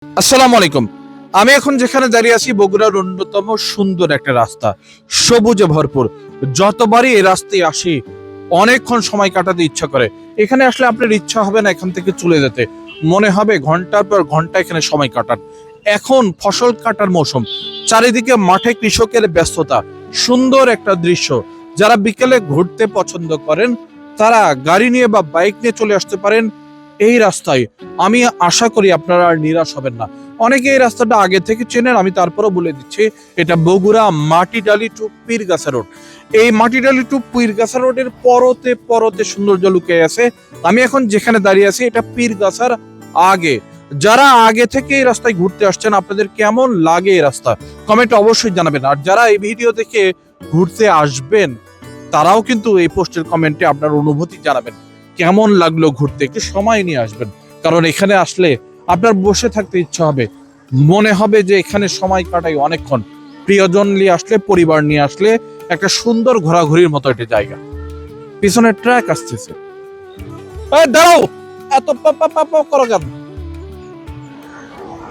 আসসালামু আলাইকুম। আমি এখন যেখানে দাঁড়িয়ে আছি বগুড়ার অন্যতম সুন্দর একটা রাস্তা, সবুজে ভরপুর। যতবারই এই রাস্তায় আসি অনেকক্ষণ সময় কাটাতে ইচ্ছা করে। এখানে আসলে আপনার ইচ্ছা হবে না এখান থেকে চলে যেতে, মনে হবে ঘন্টার পর ঘন্টা এখানে সময় কাটান। এখন ফসল কাটার মৌসুম, চারিদিকে মাঠে কৃষকের ব্যস্ততা, সুন্দর একটা দৃশ্য। যারা বিকেলে ঘুরতে পছন্দ করেন তারা গাড়ি নিয়ে বা বাইক নিয়ে চলে আসতে পারেন এই রাস্তায়। আমি আশা করি আপনারা আর নিরাশ হবেন না। অনেকে এই রাস্তাটা আগে থেকে চেনেন, আমি তারপরও বলে দিচ্ছি। এটা বগুড়া মাটিডালি টু পীরগাছা রোড। এই মাটিডালি টু পীরগাছা রোডের পরতে পরতে সৌন্দর্য লুকিয়ে আছে। আমি এখন যেখানে দাঁড়িয়ে আছি এটা পীরগাছার আগে। যারা আগে থেকে এই রাস্তায় ঘুরতে আসছেন আপনাদের কেমন লাগে এই রাস্তা কমেন্টে অবশ্যই জানাবেন। আর যারা এই ভিডিও দেখে ঘুরতে আসবেন তারাও কিন্তু এই পোস্টের কমেন্টে আপনার অনুভূতি জানাবেন, কেমন লাগলো ঘুরতে। একটু সময় নিয়ে আসবেন, কারণ এখানে আসলে আপনার বসে থাকতে ইচ্ছা হবে, মনে হবে যে এখানে সময় কাটাই অনেকক্ষণ। প্রিয়জন নিয়ে আসলে, পরিবার নিয়ে আসলে একটা সুন্দর ঘোরাঘুরির মতো একটা জায়গা। পিছনে ট্র্যাক আসতেছে, দাঁড়াও, এত পা পা পা পা করো কেন?